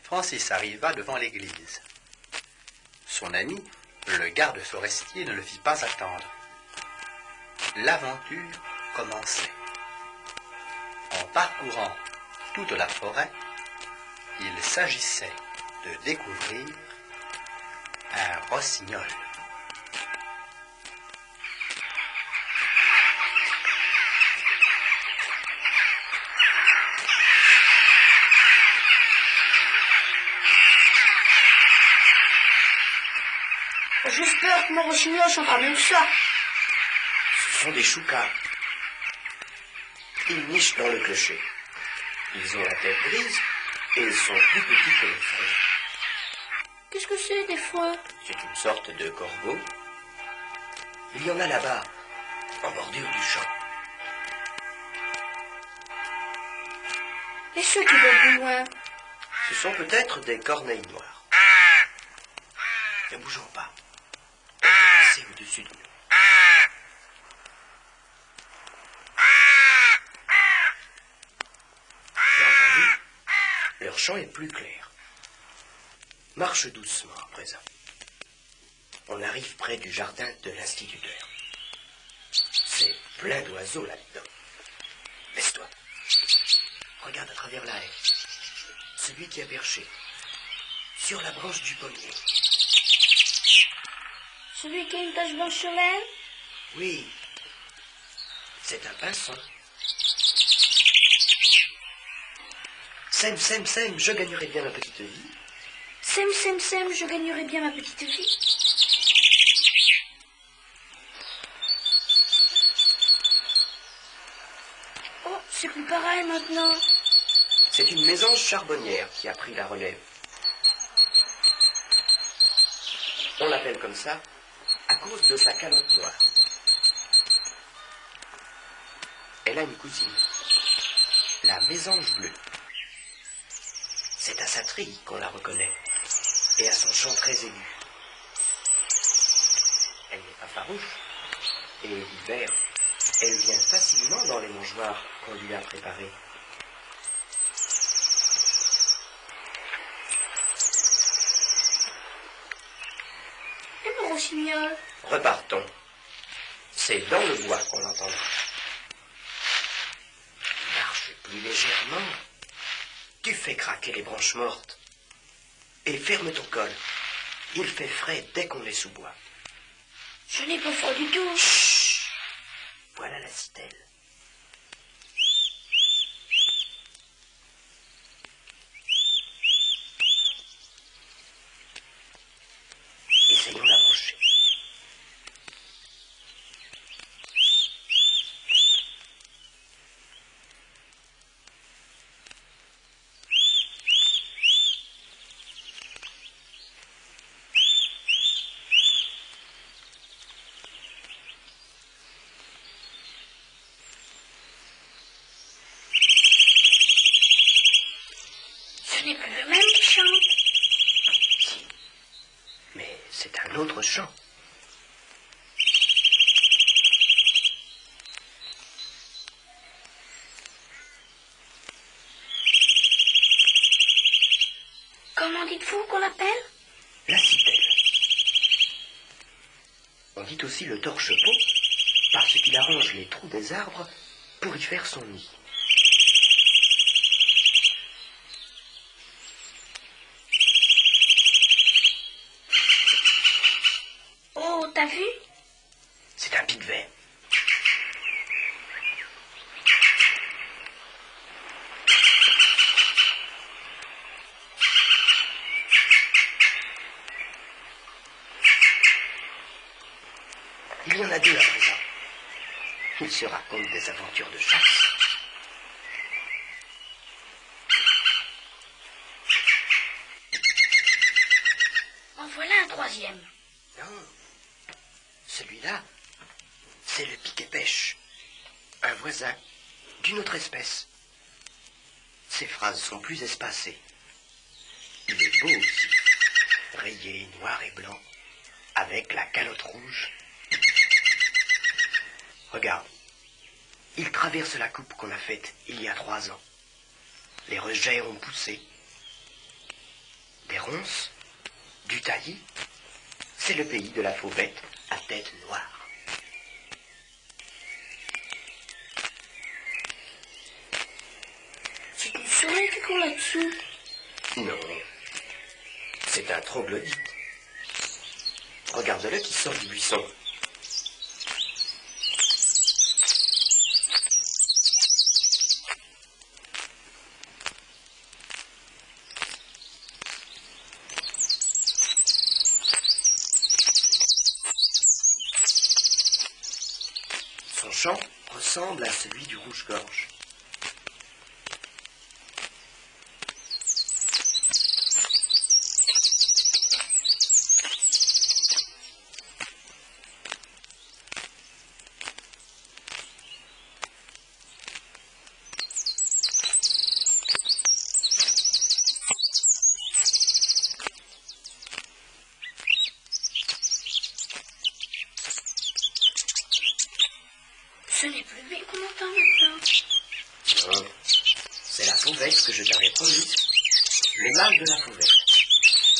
Francis arriva devant l'église. Son ami, le garde forestier, ne le fit pas attendre. L'aventure commençait. En parcourant toute la forêt, il s'agissait de découvrir un rossignol. J'espère que mon rossignol chantera mieux que ça. Ce sont des choucas. Ils nichent dans le clocher. Ils ont la tête grise et ils sont plus petits que les freux. Qu'est-ce que c'est, des freux? C'est une sorte de corbeau. Il y en a là-bas, en bordure du champ. Et ceux qui volent plus loin? Ce sont peut-être des corneilles noires. Ne bougeons pas. Elles vont passer au-dessus de nous. Bien entendu, leur chant est plus clair. Marche doucement à présent. On arrive près du jardin de l'instituteur. C'est plein d'oiseaux là-dedans. Laisse-toi. Regarde à travers la haie. Celui qui a perché. Sur la branche du pommier. Celui qui a une tache blanche sur l'aile? Oui. C'est un pinson. Sème, je gagnerai bien ma petite vie. Sème, je gagnerai bien ma petite vie. Oh, c'est plus pareil maintenant. C'est une mésange charbonnière qui a pris la relève. On l'appelle comme ça à cause de sa calotte noire. Elle a une cousine, la mésange bleue. C'est à sa trille qu'on la reconnaît, et à son chant très aigu. Elle n'est pas farouche, et l'hiver, elle vient facilement dans les mangeoires qu'on lui a préparés. Et mon rossignol? Repartons. C'est dans le bois qu'on l'entendra. Marche plus légèrement. Tu fais craquer les branches mortes. Et ferme ton col. Il fait frais dès qu'on est sous bois. Je n'ai pas froid du tout. Chut. Voilà la citelle. Essayons d'approcher. Ce n'est plus le même qui chante. Si. Mais c'est un autre chant. Comment dites-vous qu'on l'appelle? La citelle. On dit aussi le torche-peau parce qu'il arrange les trous des arbres pour y faire son nid. Oh, t'as vu? C'est un pique-vert. Il y en a deux à présent. Ils se racontent des aventures de chasse. En voilà un troisième. Non. Celui-là, c'est le piquet-pêche. Un voisin d'une autre espèce. Ses phrases sont plus espacées. Il est beau aussi. Rayé noir et blanc, avec la calotte rouge. Regarde. Il traverse la coupe qu'on a faite il y a 3 ans. Les rejets ont poussé. ronce, du taillis, c'est le pays de la fauvette à tête noire. C'est du soleil qui court là-dessous. Non, c'est un troglodyte. Regarde-le qui sort du buisson. Son chant ressemble à celui du rouge-gorge. Ce n'est plus lui qu'on entend maintenant. Non, c'est la fauvette que je t'avais promise. Le mâle de la fauvette.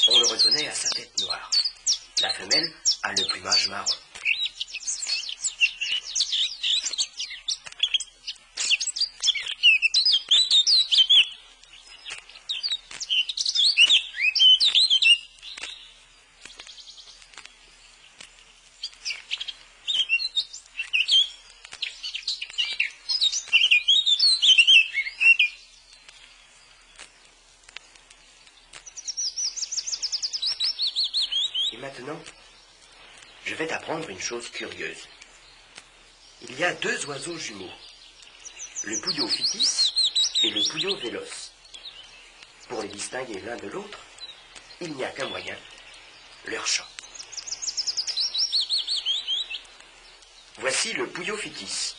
On le reconnaît à sa tête noire. La femelle a le plumage marron. Et maintenant, je vais t'apprendre une chose curieuse. Il y a deux oiseaux jumeaux, le pouillot phitis et le pouillot véloce. Pour les distinguer l'un de l'autre, il n'y a qu'un moyen, leur chant. Voici le pouillot phitis.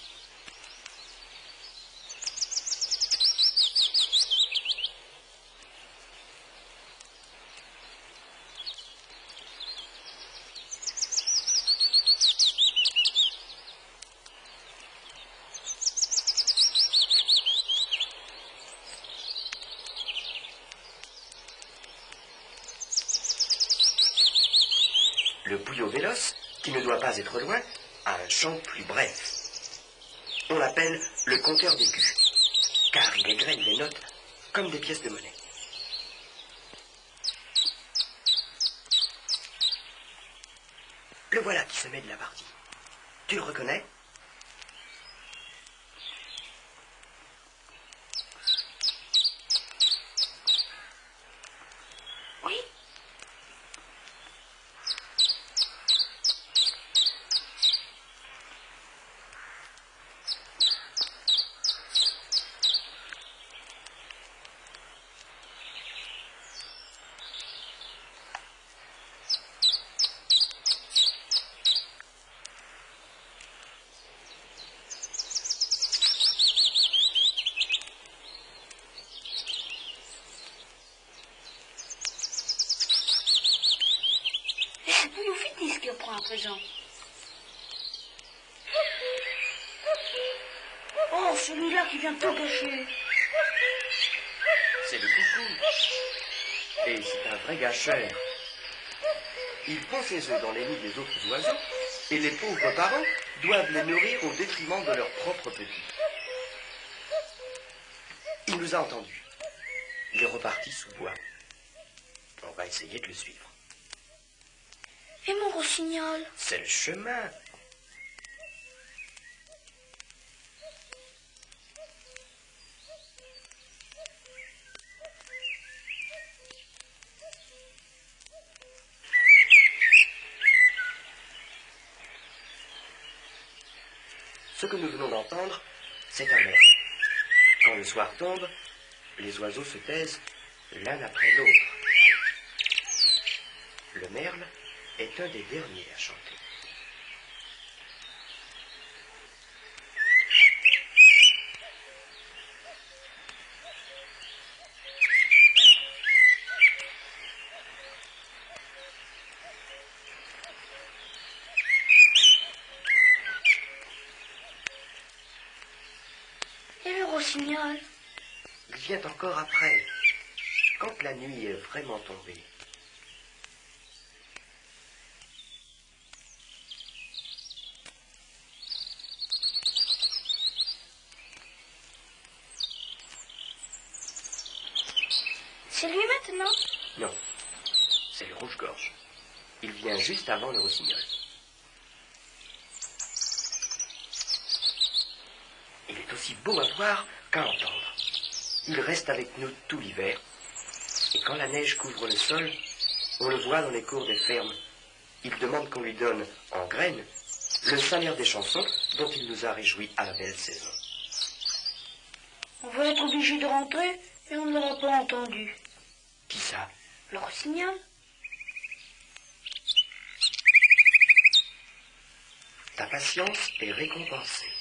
Le pouillot véloce, qui ne doit pas être loin, a un chant plus bref. On l'appelle le compteur d'écus, car il égrène les notes comme des pièces de monnaie. Le voilà qui se met de la partie. Tu le reconnais? Oui. Et c'est Pouillot Phitis qui reprend à présent. Oh, celui-là qui vient tout gâcher. C'est le coucou. Et c'est un vrai gâcheur. Il pond ses œufs dans les nids des autres oiseaux, et les pauvres parents doivent les nourrir au détriment de leurs propres petits. Il nous a entendus. Il est reparti sous bois. On va essayer de le suivre. Et mon rossignol? C'est le chemin. Ce que nous venons d'entendre, c'est un merle. Quand le soir tombe, les oiseaux se taisent l'un après l'autre. Le merle est un des derniers à chanter. Et le rossignol? Il vient encore après, quand la nuit est vraiment tombée. C'est lui maintenant? Non, c'est le rouge-gorge. Il vient juste avant le rossignol. Il est aussi beau à voir qu'à entendre. Il reste avec nous tout l'hiver. Et quand la neige couvre le sol, on le voit dans les cours des fermes. Il demande qu'on lui donne, en graines, le salaire des chansons dont il nous a réjouis à la belle saison. On va être obligé de rentrer et on ne l'aura pas entendu. Qui ça? Le rossignol? Ta patience est récompensée.